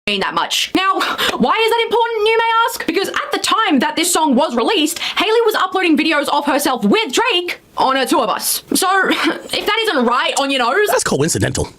mean that much. Now, why is that important, you may ask? Because at the time that this song was released, Hailey was uploading videos of herself with Drake on a tour bus. So, if that isn't right on your nose... That's coincidental.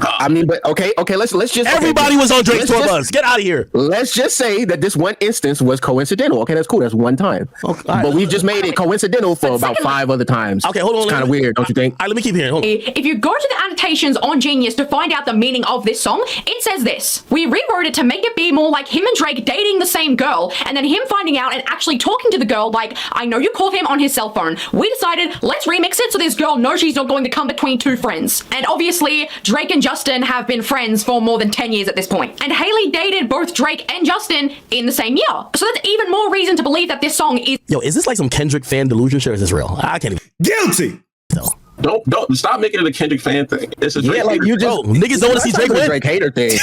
I mean, but okay, let's just... Everybody was on Drake's tour bus. Get out of here. Let's just say that this one instance was coincidental. Okay, that's cool. That's one time. Okay, but we've just made it coincidental for about 5 other times. Okay, hold on. It's kind of weird, don't you think? All right, let me keep hearing. Hold on. If you go to the annotations on Genius to find out the meaning of this song, it says this. We rewrote it to make it be more like him and Drake dating the same girl, and then him finding out and actually talking to the girl like, I know you called him on his cell phone. We decided, let's remix it so this girl knows she's not going to come between 2 friends. And obviously, Drake and Justin have been friends for more than 10 years at this point. And Hailey dated both Drake and Justin in the same year. So that's even more reason to believe that this song is... Yo, is this like some Kendrick fan delusion shit or is this real? I can't even... Guilty! No. Don't stop making it a Kendrick fan thing. It's a Drake. Yeah, like you just... Bro, niggas don't want to see Drake win. Drake hater thing.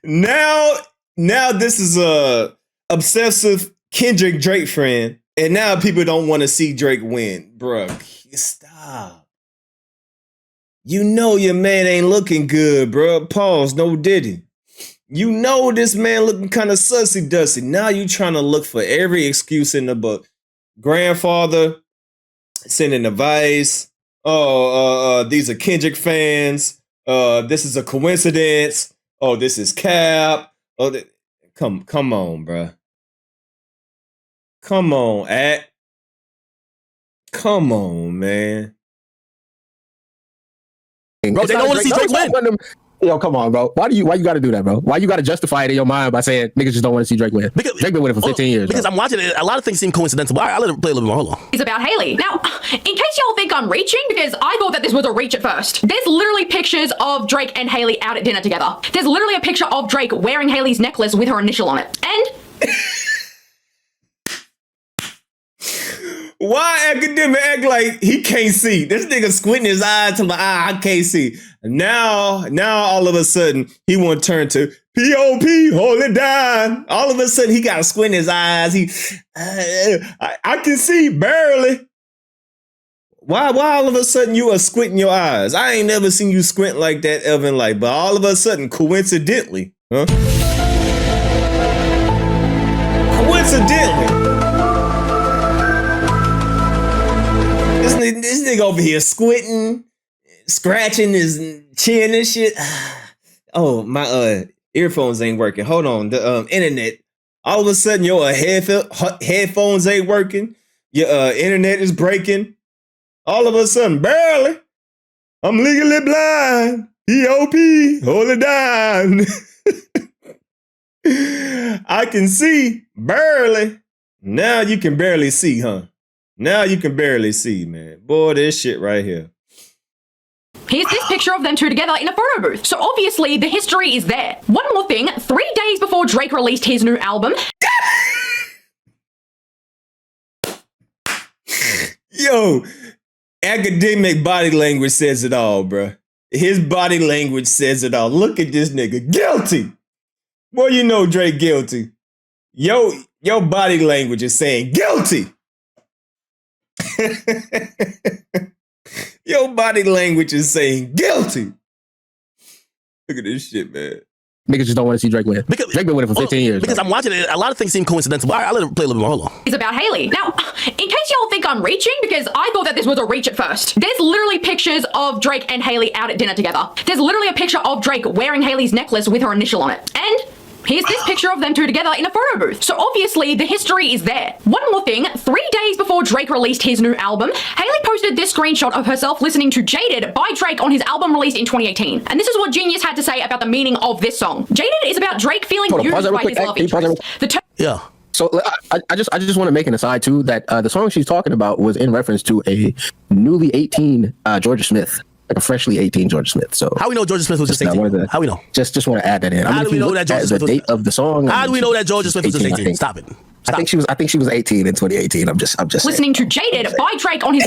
Now this is a obsessive Kendrick Drake friend. And now people don't want to see Drake win. Bruh, stop. You know your man ain't looking good, bro. Pause, no diddy. You know this man looking kind of sussy dusty. Now you trying to look for every excuse in the book. Grandfather sending advice. These are Kendrick fans. This is a coincidence. Oh, this is cap. Oh, come on, bro. Come on, act. Come on, man. Bro, they don't want to see Drake win. Yo, come on, bro. Why you got to do that, bro? Why you got to justify it in your mind by saying niggas just don't want to see Drake win? Drake been winning for 15 years. Because I'm watching it. A lot of things seem coincidental. But I'll let it play a little bit more. Hold on. Is about Hailey. Now, in case y'all think I'm reaching, because I thought that this was a reach at first. There's literally pictures of Drake and Hailey out at dinner together. There's literally a picture of Drake wearing Hailey's necklace with her initial on it. And... Why Akademiks act like he can't see? This nigga squinting his eyes to my eye, I can't see. Now all of a sudden, he want to turn to P.O.P., hold it down. All of a sudden, he got to squint his eyes. I can see barely. Why all of a sudden you are squinting your eyes? I ain't never seen you squint like that ever in life, but all of a sudden, coincidentally, This nigga over here squinting, scratching his chin and shit. Oh, my earphones ain't working. Hold on, the internet. All of a sudden, your headphones ain't working. Your internet is breaking. All of a sudden, barely. I'm legally blind. P.O.P. Hold it down. I can see barely. Now you can barely see, huh? Now you can barely see, man. Boy, this shit right here. Here's this picture of them two together in a photo booth. So obviously the history is there. One more thing, 3 days before Drake released his new album. Yo, Akademiks body language says it all, bruh. His body language says it all. Look at this nigga. Guilty. Boy, you know Drake guilty. Yo, your body language is saying guilty. Your body language is saying guilty. Look at this shit, man. Niggas just don't want to see Drake win. Drake been winning for 15 years. Because I'm watching it. A lot of things seem coincidental. I'll let it play a little bit more. Hold on. Is about Hailey. Now, in case y'all think I'm reaching, because I thought that this was a reach at first. There's literally pictures of Drake and Hailey out at dinner together. There's literally a picture of Drake wearing Hailey's necklace with her initial on it. And here's this picture of them two together in a photo booth. So obviously the history is there. One more thing, 3 days before Drake released his new album, Hailey posted this screenshot of herself listening to Jaded by Drake on his album released in 2018. And this is what Genius had to say about the meaning of this song. Jaded is about Drake feeling used by his love interest. Yeah. So I just want to make an aside too that the song she's talking about was in reference to a newly 18 Georgia Smith. Like a freshly 18 Georgia Smith. So how we know Georgia Smith was just 18? How we know? Just want to add that in. How do we know that Georgia Smith was the date of the song? How do we know that Georgia Smith was just 18? Stop it. I think she was 18 in 2018. I'm just listening to Jaded by Drake on his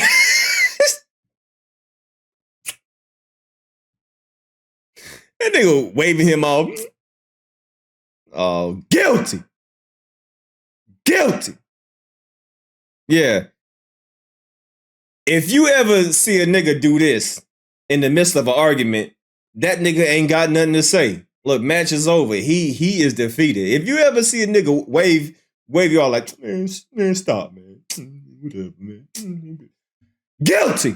That nigga waving him off. Oh, guilty. Guilty. Yeah. If you ever see a nigga do this in the midst of an argument, that nigga ain't got nothing to say. Look, match is over. He is defeated. If you ever see a nigga wave y'all like, man, stop, man. Whatever, man. Guilty.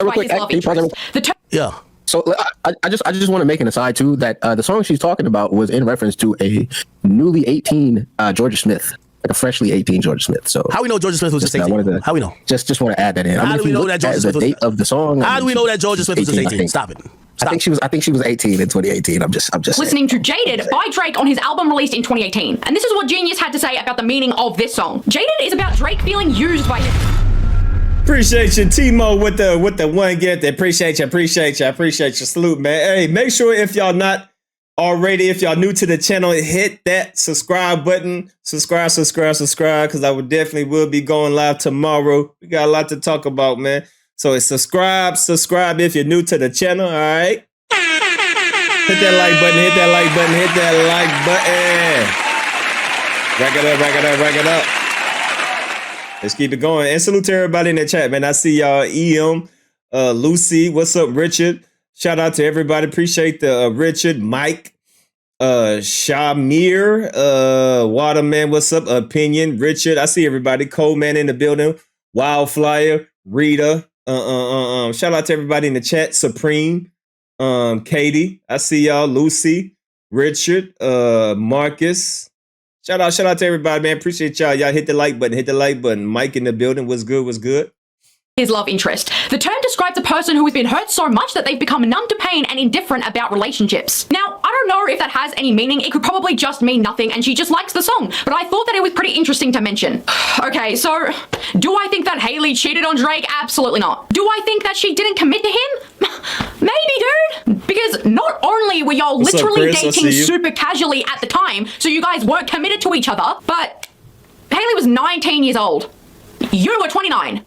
Real quick, can you pause that real quick? Yeah. So I just want to make an aside too that the song she's talking about was in reference to a newly 18 Georgia Smith, like a freshly 18 Georgia Smith. So How we know Georgia Smith was just 18? How we know? Just want to add that in. How do we know that Georgia Smith was date of the song? How do we know that Georgia Smith was just 18? Stop it. I think she was 18 in 2018. I'm just listening to Jaded by Drake on his album released in 2018. And this is what Genius had to say about the meaning of this song. Jaded is about Drake feeling used by his... Appreciate you, Timo, with the one gift. Appreciate you. Salute, man. Hey, make sure if y'all not already, if y'all new to the channel, hit that subscribe button. Subscribe, because I definitely will be going live tomorrow. We got a lot to talk about, man. So it's subscribe if you're new to the channel, all right? Hit that like button. Rack it up. Let's keep it going. And salute to everybody in the chat, man. I see y'all. EM, Lucy, what's up, Richard? Shout out to everybody. Appreciate the Richard, Mike, Shamir, Waterman, what's up? Opinion, Richard. I see everybody. Coleman in the building. Wildflyer, Rita. Shout out to everybody in the chat. Supreme, Katie. I see y'all. Lucy, Richard, Marcus. Shout out to everybody, man. Appreciate y'all. Y'all hit the like button. Mike in the building. What's good? His love interest. The term describes a person who has been hurt so much that they've become numb to pain and indifferent about relationships. Now, I don't know if that has any meaning. It could probably just mean nothing and she just likes the song, but I thought that it was pretty interesting to mention. Okay, so do I think that Hailey cheated on Drake? Absolutely not. Do I think that she didn't commit to him? Maybe, dude. Because not only were y'all literally dating super casually at the time, so you guys weren't committed to each other, but Hailey was 19 years old. You were 29.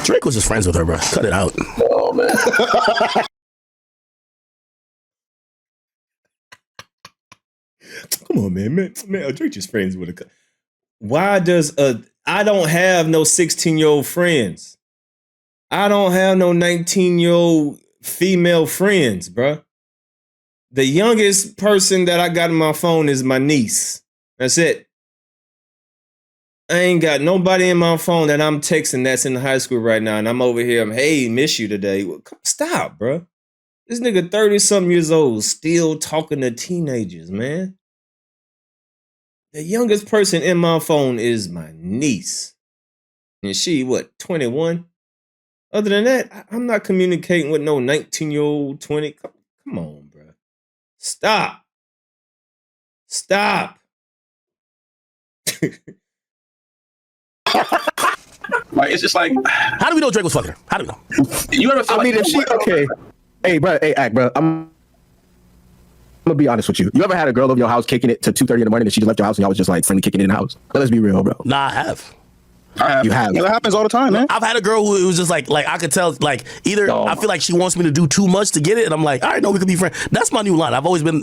Drake was just friends with her, bro. Cut it out. Oh, man. Come on, man. Drake just friends with her. Why does I don't have no 16-year-old friends. I don't have no 19-year-old female friends, bro. The youngest person that I got in my phone is my niece. That's it. I ain't got nobody in my phone that I'm texting that's in high school right now, and I'm over here. Hey, miss you today. Well, stop, bro. This nigga 30-something years old still talking to teenagers, man. The youngest person in my phone is my niece. And she, 21? Other than that, I'm not communicating with no 19-year-old, 20. Come on, bro. Stop. Like, it's just like, how do we know Drake was fucking her? How do we know? You ever feel like, if she okay. Hey, bro. I'm gonna be honest with you. You ever had a girl over your house kicking it to 2:30 in the morning and she just left your house and y'all was just like friendly kicking it in the house? Let's be real, bro. Nah, I have. You have. Yeah, that happens all the time, man. I've had a girl who was just like I could tell, like either I feel like she wants me to do too much to get it, and I'm like, all right, no, we could be friends. That's my new line. I've always been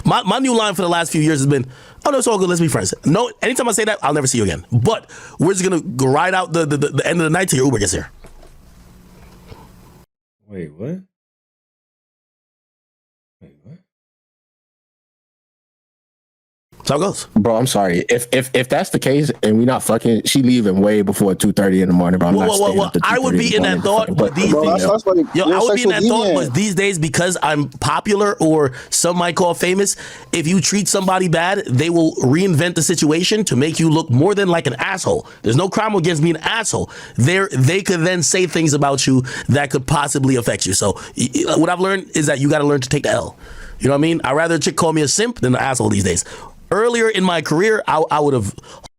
my new line for the last few years has been, oh no, it's all good, let's be friends. No, anytime I say that, I'll never see you again. But we're just gonna go ride out the end of the night till your Uber gets here. Wait, what? That's how it goes. Bro, I'm sorry. If that's the case and we not fucking, she leaving way before 2:30 in the morning, bro. I would be in that thought, but these days, I would be in that thought, but these days, because I'm popular or some might call famous, if you treat somebody bad, they will reinvent the situation to make you look more than like an asshole. There's no crime against being an asshole. They could then say things about you that could possibly affect you. So what I've learned is that you got to learn to take the L. You know what I mean? I'd rather a chick call me a simp than an asshole these days. Earlier in my career, I would have.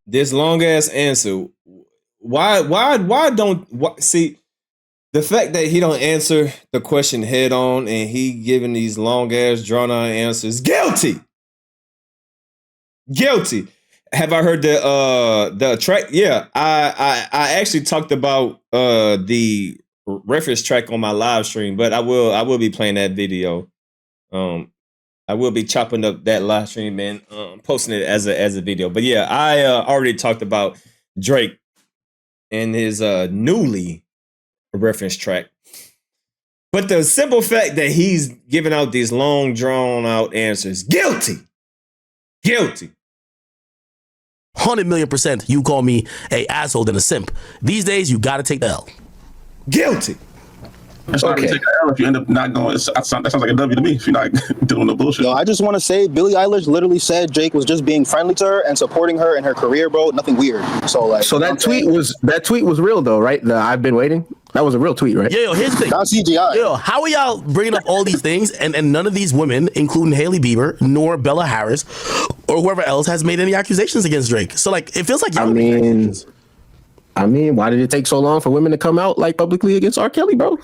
This long ass answer. Why don't see the fact that he don't answer the question head on and he giving these long ass drawn out answers? Guilty. Have I heard the track? Yeah, I actually talked about the reference track on my live stream, but I will be playing that video. I will be chopping up that live stream and posting it as a video. But yeah, I already talked about Drake and his newly reference track. But the simple fact that he's giving out these long, drawn out answers, guilty. 100,000,000% you call me a asshole than a simp. These days, you got to take the L. Guilty. It's not really take an L if you end up not going. That sounds like a W to me if you're not doing no bullshit. Yo, I just want to say Billie Eilish literally said Drake was just being friendly to her and supporting her in her career, bro. Nothing weird. So that tweet was real though, right? The I've been waiting. That was a real tweet, right? Yo, here's the thing. Not CGI. Yo, how are y'all bringing up all these things and none of these women, including Hailey Bieber, nor Bella Harris, or whoever else, has made any accusations against Drake? So like, it feels like y'all. I mean, why did it take so long for women to come out like publicly against R. Kelly, bro?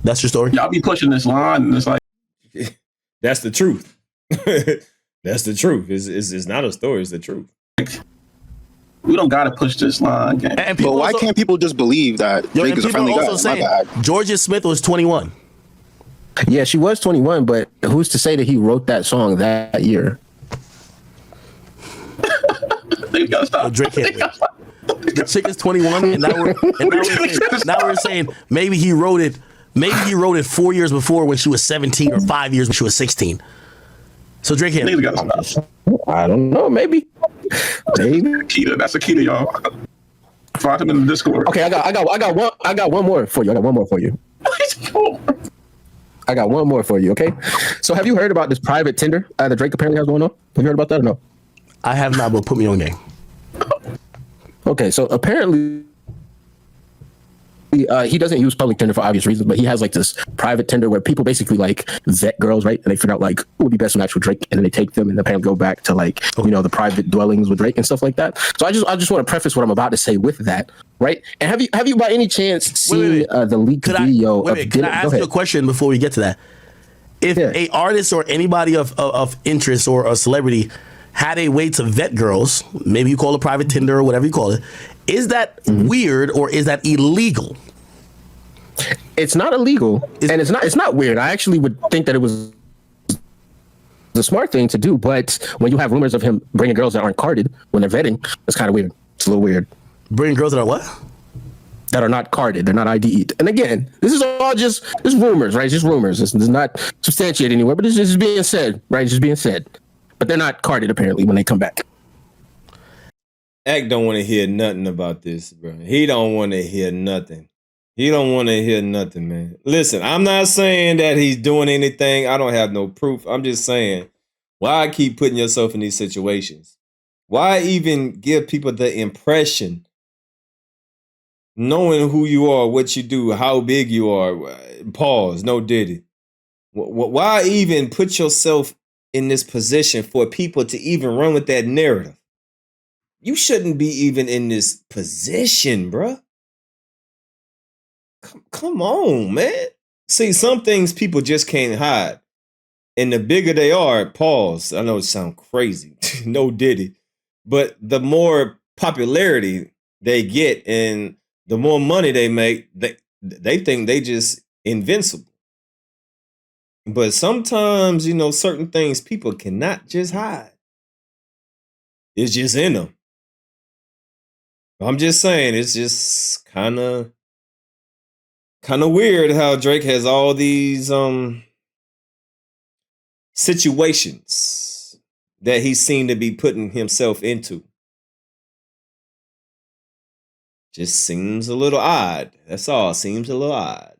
That's your story. Y'all be pushing this line, and it's like that's the truth. That's the truth. It's not a story. It's the truth. We don't gotta push this line. But why can't people just believe that Drake is a friendly guy? Saying Georgia Smith was 21. Yeah, she was 21, but who's to say that he wrote that song that year? You gotta stop. Drake can't wait. The chick is 21, and now we're saying maybe he wrote it. Maybe he wrote it 4 years before when she was 17, or 5 years when she was 16. So Drake can't. I don't know. Maybe. Keita, that's a Keita, y'all. Find him in the Discord. Okay, I got one more for you. I got one more for you. Okay. So have you heard about this private Tinder that Drake apparently has going on? Have you heard about that or no? I have not, but put me on game. Okay, so apparently he doesn't use public Tinder for obvious reasons, but he has like this private Tinder where people basically like vet girls, right? And they figure out like who would be best match with Drake, and then they take them and apparently go back to like the private dwellings with Drake and stuff like that. So I just want to preface what I'm about to say with that, right? And have you by any chance seen the leaked video of dinner? Can I ask you a question before we get to that? If a artist or anybody of interest or a celebrity had a way to vet girls, maybe you call it private Tinder or whatever you call it, is that weird or is that illegal? It's not illegal, and it's not weird. I actually would think that it was the smart thing to do, but when you have rumors of him bringing girls that aren't carded when they're vetting, it's kind of weird. It's a little weird. Bringing girls that are what? That are not carded. They're not ID'd. And again, this is all just rumors, right? It's just rumors. This is not substantiated anywhere, but it's just being said, right? It's just being said. But they're not carded apparently when they come back. Ack don't want to hear nothing about this, bro. He don't want to hear nothing. He don't want to hear nothing, man. Listen, I'm not saying that he's doing anything. I don't have no proof. I'm just saying, why keep putting yourself in these situations? Why even give people the impression, knowing who you are, what you do, how big you are? Pause. No Diddy. Why even put yourself in this position for people to even run with that narrative? You shouldn't be even in this position, bruh. Come on, man. See, some things people just can't hide. And the bigger they are, pause. I know it sounds crazy. No Diddy. But the more popularity they get and the more money they make, they think they just invincible. But sometimes, certain things people cannot just hide. It's just in them. I'm just saying, it's just kind of weird how Drake has all these situations that he seemed to be putting himself into. Just seems a little odd. That's all. Seems a little odd.